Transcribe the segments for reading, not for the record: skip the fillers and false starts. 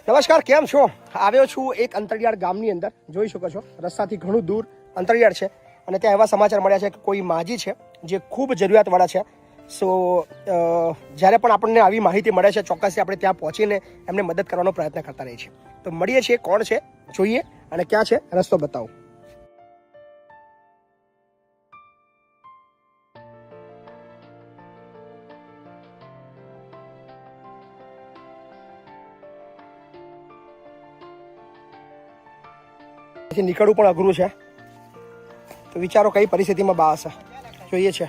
નમસ્કાર, કેમ છો? આવ્યો છું એક અંતરિયાળ ગામની અંદર. જોઈ શકો છો રસ્તાથી ઘણું દૂર અંતરિયાળ છે અને ત્યાં એવા સમાચાર મળ્યા છે કે કોઈ માજી છે જે ખૂબ જરૂરિયાતવાળા છે. સો જ્યારે પણ આપણને આવી માહિતી મળે છે ચોક્કસથી આપણે ત્યાં પહોંચીને એમને મદદ કરવાનો પ્રયત્ન કરતા રહીએ છીએ. તો મળીએ છીએ, કોણ છે જોઈએ અને ક્યાં છે રસ્તો બતાવો. નીકળવું પણ અઘરું છે, તો વિચારો કઈ પરિસ્થિતિમાં બા હશે. જોઈએ છે.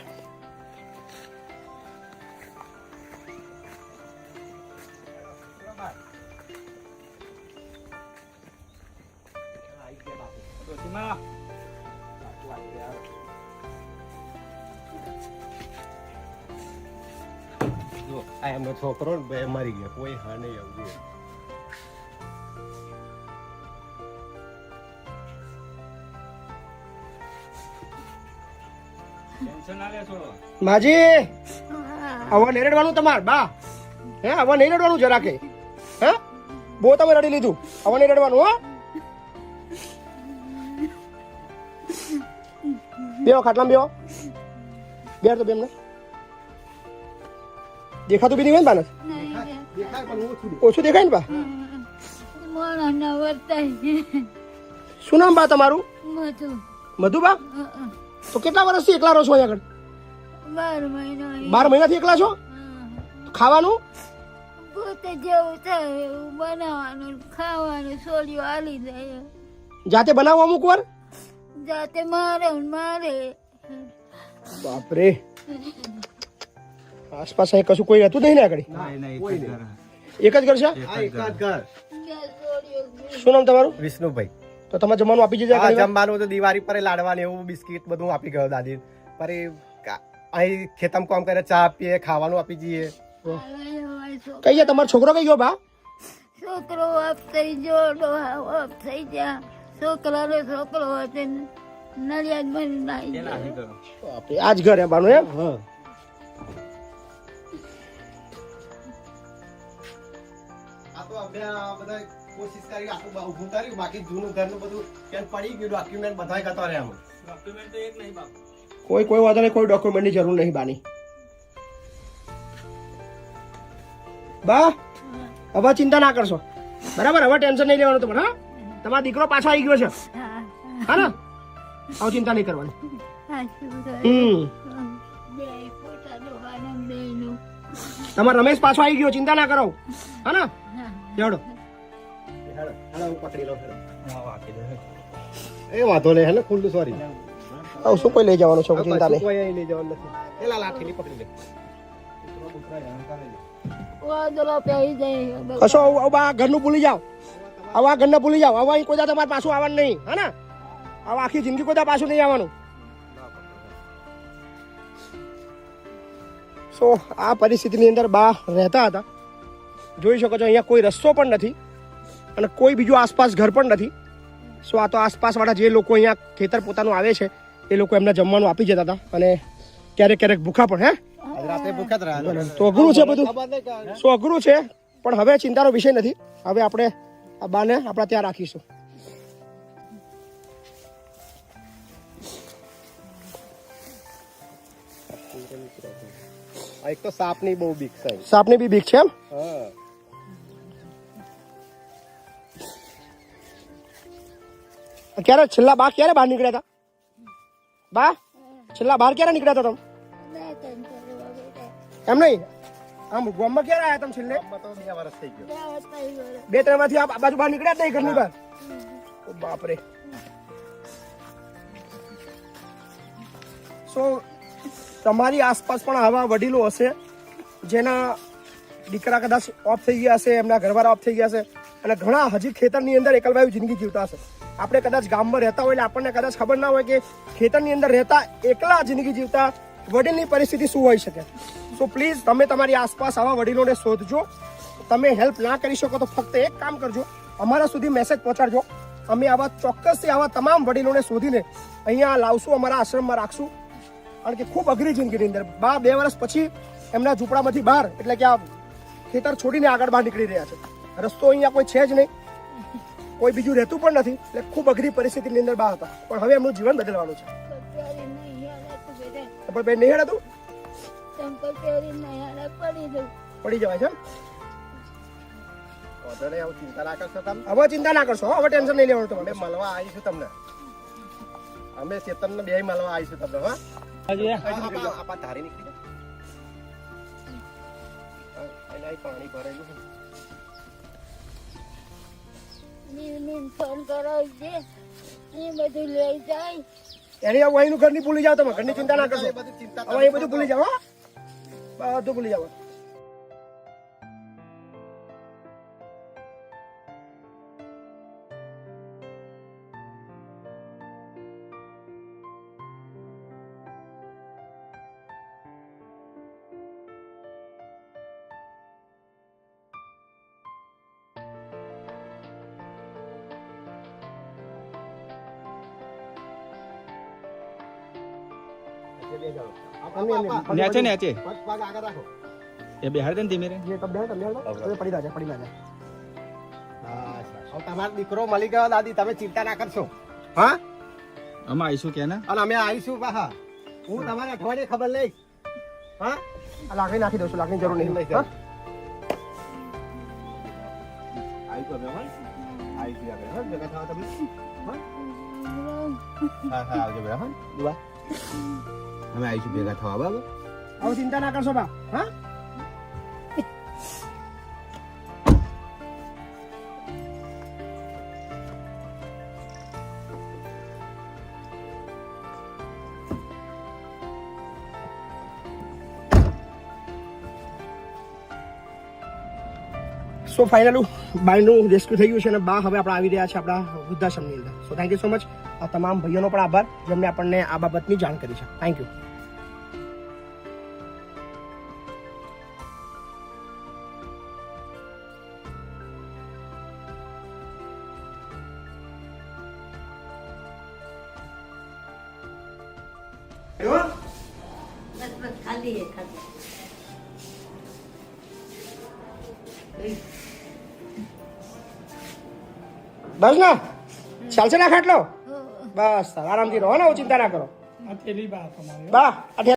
એમનો છોકરો મારી ગયો, કોઈ હા નહીં આવું. માજી આવા નહીં રડવાનું તમારે બા. હે આવા નહીં રડવાનું જરાકે. હે બહુ તમે રડી લીધું, આવા નહીં રડવાનું. હો બેહો, ખાટલામાં બેહો. બેર તો બેમને દેખાતું બી નહીં હોય ને બાને. ઓછું દેખાય ને બા. શું નામ બા તમારું? મધુ બા. તો કેટલા વર્ષથી એકલા રહો છો અહીંયા આગળ? 12 મહિનાથી એકલા છો? ખાવાનું બનાવવાનું, ખાવાનું સોલિયો આલી જાય. જાતે બનાવો અમુક વાર? જાતે મારે. બાપરે, આસપાસ અહીં કશું કોઈ રહેતું નહીં ને આગળ? એક જ ઘર છે? શું નામ તમારું? વિષ્ણુભાઈ. તો તમે જમવાનું આપી જજો. જમવાનું તો દિવાળી પર લાડવા ને એવું બિસ્કિટ બધું આપી ગયો દાદી. પર અહીં ખેતમ કામ કરે, ચા પીએ, ખાવાનું આપી જઈએ. કઈ ગયા તમારો છોકરો? કઈ ગયો બા? છોકરો આપ થઈ ગયો, ડોહા આપ થઈ ગયા. છોકરો હતો નડિયાદ માં નાઈ ગયો. આજ ઘર એમ બાનું એમ? કોશિશ કરી આખું ઉભું કર્યું, બાકી જૂનું ઘરનું બધું પડી ગયું. ડોક્યુમેન્ટ બધા ગતો રહે. ડોક્યુમેન્ટ તો એક નહીં બાપ. કોઈ વાંધો નહીં, કોઈ ડોક્યુમેન્ટની જરૂર નહીં બાની. બા હવે ચિંતા ના કરશો, બરાબર? હવે ટેન્શન નહીં લેવાનું તમારે. હા, તમારો દીકરો પાછો આવી ગયો છે. હા ને, હવે ચિંતા નહીં કરવાની. તમારે રમેશ પાછો આવી ગયો, ચિંતા ના કરો. હા ને, જડો પકડી લો. એ વાંધો નહીં, હે ને ખુલ્લું. સોરી, હવે શું કોઈ લઈ જવાનું છે? ચિંતા નહીં. કોઈ લઈ જવાનું નથી. પેલા લાઠી પકડી લે. કશો હવે આ ઘરનું ભૂલી જાઓ. હવે આ ઘરને ભૂલી જાઓ. હવે અહીં કોઈ તમારે પાછું આવવાનું નહીં. હા ને, હવે આખી જિંદગી કોઈ પાછું નહીં આવવાનું. સો આ પરિસ્થિતિની અંદર બા રહેતા હતા. જોઈ શકો છો અહીંયા કોઈ રસ્તો પણ નથી અને કોઈ બીજું આસપાસ ઘર પણ નથી. સો આ તો આસપાસવાળા જે લોકો અહીંયા ખેતર પોતાનું આવે છે એ લોકો એમને જમવાનું આપી જતા હતા અને ક્યારેક ક્યારેક ભૂખા પણ. હે રાતે ભૂખા જ રહ્યા. તો અઘરું છે બધું. સો અઘરું છે, પણ હવે ચિંતાનો વિષય નથી. હવે આપણે આ બાને આપણા ત્યાં રાખીશું. એક તો સાપની બહુ બીક છે. સાપની બી બીક છે એમ? હા. ક્યારે છેલ્લા બા ક્યારે બહાર નીકળ્યા હતા? બા છેલ્લા બહાર ક્યારે નીકળ્યા હતા તમે? એમ નહીં, આમ ગામમાં ક્યારે આવ્યા તમે છેલ્લે? 2 વર્ષ થઈ ગયો. 2-3 માંથી આ બાજુ બહાર નીકળ્યા જ નહીં ઘરની બહાર? બાપરે. સો તમારી આસપાસ પણ આવા વડીલો હશે જેના દીકરા કદાચ ઓફ થઈ ગયા હશે, એમના ઘરવાળા ઓફ થઈ ગયા હશે અને ઘણા હજી ખેતરની અંદર એકલવાયુ જિંદગી જીવતા હશે. આપણે કદાચ ગામમાં રહેતા હોય એટલે આપણને કદાચ ખબર ના હોય કે ખેતરની અંદર રહેતા એકલા જિંદગી જીવતા વડીલની પરિસ્થિતિ શું હોઈ શકે. સો પ્લીઝ તમે તમારી આસપાસ આવા વડીલોને શોધજો. તમે હેલ્પ ના કરી શકો તો ફક્ત એક કામ કરજો, અમારા સુધી મેસેજ પહોંચાડજો. અમે આવા ચોક્કસથી આવા તમામ વડીલોને શોધીને અહીંયા લાવશું, અમારા આશ્રમમાં રાખશું. કારણ કે ખૂબ અઘરી જિંદગીની અંદર 2 વર્ષ પછી એમના ઝૂંપડામાંથી બહાર એટલે કે આ ખેતર છોડીને આગળ બહાર નીકળી રહ્યા છે. રસ્તો અહીંયા કોઈ છે જ નહીં, કોઈ બીજું રહેતું પણ નથી, એટલે ખૂબ અઘરી પરિસ્થિતિની અંદર બા હતા. પણ હવે એમનું જીવન બદલવાનું છે. અત્યારે નહીં હાલત બેટા. પણ બેન નહીં હેડાતું ચંપલ પહેરી નહીં હાલત પડી જવું. પડી જવાય છે. વાંધો નહીં, હવે ચિંતા ના કરશો તમે. હવે ચિંતા ના કરશો, હવે ટેન્શન નહીં લેવાનું અમે તમારે. મળવા આવીશું તમને, અમે ચેતનને બે મળવા આવીશું તમને. હા આપા ધારી નીકળી જાઓ. અહીં પાણી ભરેલું છે. નીવને ફોન કરાવી દે, એ બધું લઈ જાય. એની હવે અહીંનું ઘરની ભૂલી જાઓ તમે, ઘરની ચિંતા ના કરશો. એ બધી ચિંતા હવે એ બધું ભૂલી જાઓ, હા? બધું ભૂલી જાઓ. નેચે નેચે પગ આગળ રાખો. એ બેહાડ દે ને ધીમે રે. જે તબ દે તમે પડી જાજે, પડી જાજે. હવે તમારો દીકરો મળી ગયો દાદી, તમે ચિંતા ના કરશો. હા, અમે આવીશું કે ના. અને અમે આવીશું પાછા. હું તમારે અઠવાડિયે ખબર લઈશ. હા, આ લાકડી નાખી દઉં છું, લાકડીની જરૂર નહીં. લઈ હા? આવીશું અમે. હા, આવીશું આગળ. હા, ભેગા થવા તમે. હા, આવજો બેટા. હા, દુઆ. અમે આવીશું ભેગા થવા, બરાબર? હવે ચિંતા ના કરશો બા, હા? સો ફાઇનલી બાયનું રેસ્ક્યુ થઈ ગયું છે અને બા હવે આપણે આવી રહ્યા છે આપણા વૃદ્ધાશ્રમની અંદર. So thank you so much. આ તમામ ભાઈઓનો પણ આભાર જેમને આપણને આ બાબતની જાણ કરી છે. Thank you. બસ બસ ખાલી હે ખાલી. બસ ના ચાલશે ના ખાટલો? બસ આરામથી રહો ને, ચિંતા ના કરો બા.